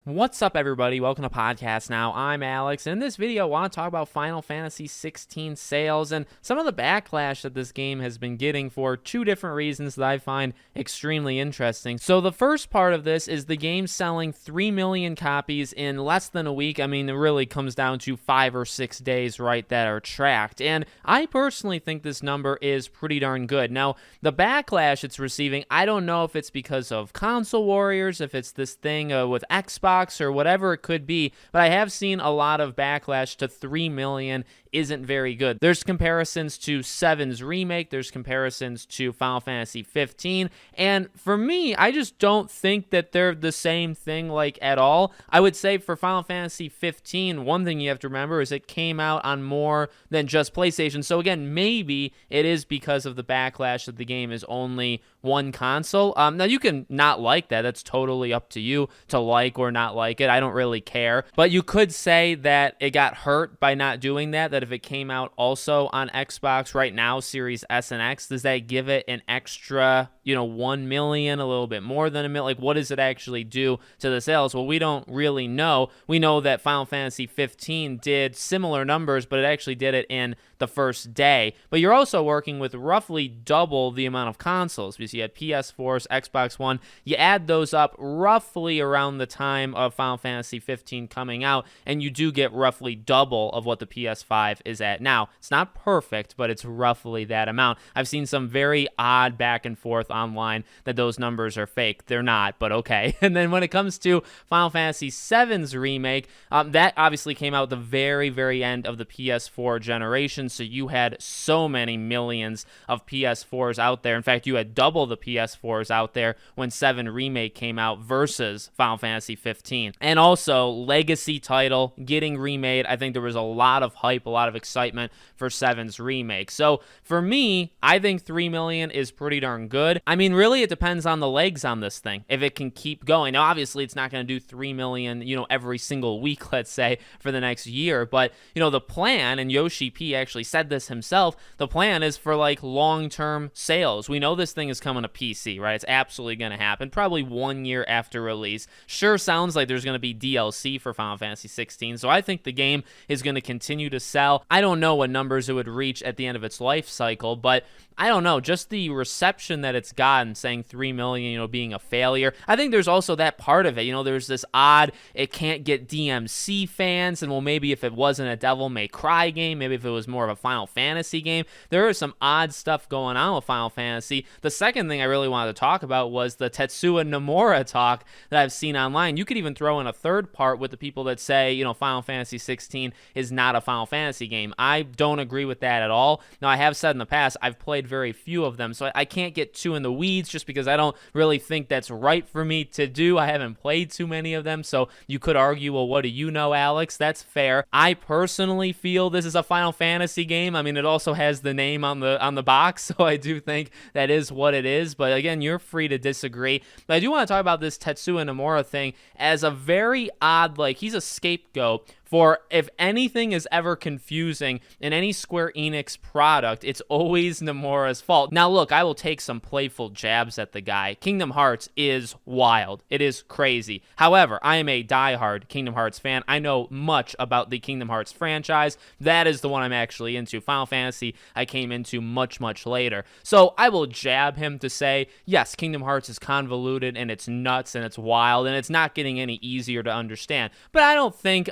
What's up, everybody? Welcome to Podcast Now. I'm Alex, and in this video, I want to talk about Final Fantasy 16 sales and some of the backlash that this game has been getting for two different reasons that I find extremely interesting. So the first part of this is the game selling 3 million copies in less than a week. I mean, it really comes down to 5 or 6 days, right, that are tracked. And I personally think this number is pretty darn good. Now, the backlash it's receiving, I don't know if it's because of console warriors, if it's this thing with Xbox, or whatever it could be, but I have seen a lot of backlash to 3 million isn't very good. There's comparisons to 7's remake, there's comparisons to Final Fantasy 15, and for me, I just don't think that they're the same thing, like, at all. I would say for Final Fantasy 15, one thing you have to remember is it came out on more than just PlayStation, so again, maybe it is because of the backlash that the game is only one console. Now, you can not like that. That's totally up to you to like or not like it. I don't really care. But you could say that it got hurt by not doing that if it came out also on Xbox right now, Series S and X, does that give it an extra, 1 million, a little bit more than a million? Like, what does it actually do to the sales? Well, we don't really know. We know that Final Fantasy 15 did similar numbers, but it actually did it in the first day. But you're also working with roughly double the amount of consoles, because you had PS4s, Xbox One. You add those up roughly around the time of Final Fantasy 15 coming out, and you do get roughly double of what the PS5 is at now. It's not perfect, but it's roughly that amount. I've seen some very odd back and forth online that those numbers are fake. They're not, but okay. And then when it comes to Final Fantasy VII's remake, that obviously came out at the very, very end of the PS4 generation, so you had so many millions of PS4s out there. In fact, you had double the PS4s out there when 7 Remake came out versus Final Fantasy 15. And also, legacy title getting remade. I think there was a lot of hype, a lot of excitement for 7's remake. So for me, I think 3 million is pretty darn good. I mean, really, it depends on the legs on this thing, if it can keep going. Now, obviously, it's not going to do 3 million, every single week, let's say, for the next year. But, the plan, and Yoshi P actually said this himself, the plan is for, like, long-term sales. We know this thing is coming to PC, right? It's absolutely going to happen, probably 1 year after release. Sure sounds like there's going to be DLC for Final Fantasy 16, so I think the game is going to continue to sell. I don't know what numbers it would reach at the end of its life cycle, but I don't know, just the reception that it's gotten, saying 3 million, being a failure. I think there's also that part of it, there's this odd, it can't get DMC fans, and well, maybe if it wasn't a Devil May Cry game, maybe if it was more of a Final Fantasy game, there is some odd stuff going on with Final Fantasy. The second thing I really wanted to talk about was the Tetsuya Nomura talk that I've seen online. You could even throw in a third part with the people that say, Final Fantasy 16 is not a Final Fantasy game. I don't agree with that at all. Now, I have said in the past, I've played very few of them, so I can't get too in the weeds just because I don't really think that's right for me to do. I haven't played too many of them, so you could argue, well, what do you know, Alex? That's fair. I personally feel this is a Final Fantasy game. I mean, it also has the name on the box, so I do think that is what it is, but again, you're free to disagree. But I do want to talk about this Tetsuya Nomura thing as a very odd, like, he's a scapegoat for if anything is ever confusing in any Square Enix product, it's always Nomura's fault. Now, look, I will take some playful jabs at the guy. Kingdom Hearts is wild. It is crazy. However, I am a diehard Kingdom Hearts fan. I know much about the Kingdom Hearts franchise. That is the one I'm actually into. Final Fantasy, I came into much, much later. So I will jab him to say, yes, Kingdom Hearts is convoluted and it's nuts and it's wild and it's not getting any easier to understand. But I don't think,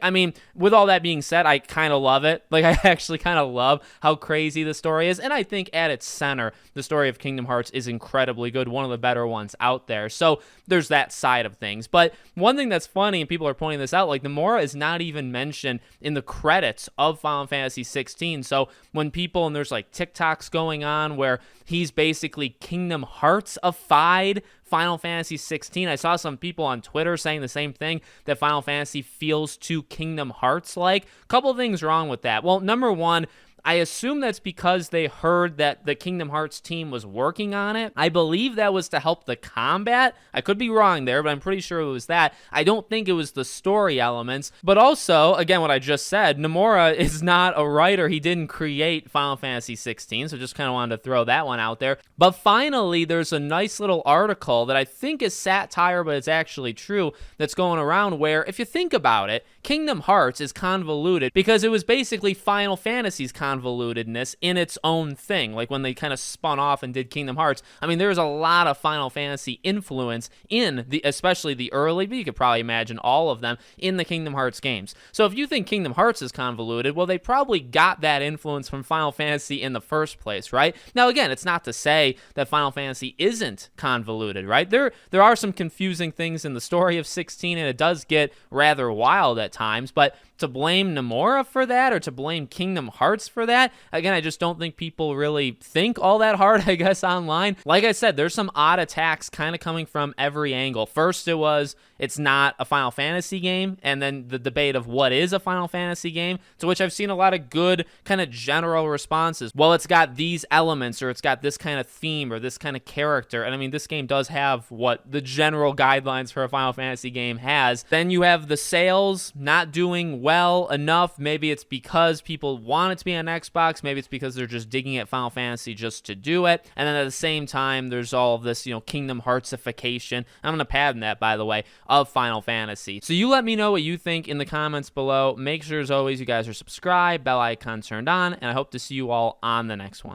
with all that being said, I kind of love it. Like, I actually kind of love how crazy the story is. And I think at its center, the story of Kingdom Hearts is incredibly good. One of the better ones out there. So there's that side of things. But one thing that's funny, and people are pointing this out, like, Nomura is not even mentioned in the credits of Final Fantasy 16. So when people, and there's like TikToks going on where he's basically Kingdom Hearts-ified Final Fantasy 16. I saw some people on Twitter saying the same thing, that Final Fantasy feels too Kingdom Hearts-like. Couple things wrong with that. Well, number one, I assume that's because they heard that the Kingdom Hearts team was working on it. I believe that was to help the combat. I could be wrong there, but I'm pretty sure it was that. I don't think it was the story elements. But also, again, what I just said, Nomura is not a writer. He didn't create Final Fantasy 16, so just kind of wanted to throw that one out there. But finally, there's a nice little article that I think is satire, but it's actually true, that's going around where, if you think about it, Kingdom Hearts is convoluted because it was basically Final Fantasy's convolutedness in its own thing. Like when they kind of spun off and did Kingdom Hearts, I mean, there's a lot of Final Fantasy influence in especially the early, but you could probably imagine all of them in the Kingdom Hearts games. So if you think Kingdom Hearts is convoluted, well, they probably got that influence from Final Fantasy in the first place, right? Now, again, it's not to say that Final Fantasy isn't convoluted, right? There are some confusing things in the story of 16, and it does get rather wild at times, but to blame Nomura for that or to blame Kingdom Hearts for that, again, I just don't think people really think all that hard, I guess, online. Like I said, there's some odd attacks kind of coming from every angle. First, it was, it's not a Final Fantasy game, and then the debate of what is a Final Fantasy game, to which I've seen a lot of good kind of general responses. Well, it's got these elements, or it's got this kind of theme, or this kind of character, and I mean, this game does have what the general guidelines for a Final Fantasy game has. Then you have the sales not doing well enough. Maybe it's because people want it to be on Xbox. Maybe it's because they're just digging at Final Fantasy just to do it. And then at the same time, there's all of this, Kingdom Heartsification. I'm going to patent that, by the way, of Final Fantasy. So you let me know what you think in the comments below. Make sure, as always, you guys are subscribed, bell icon turned on, and I hope to see you all on the next one.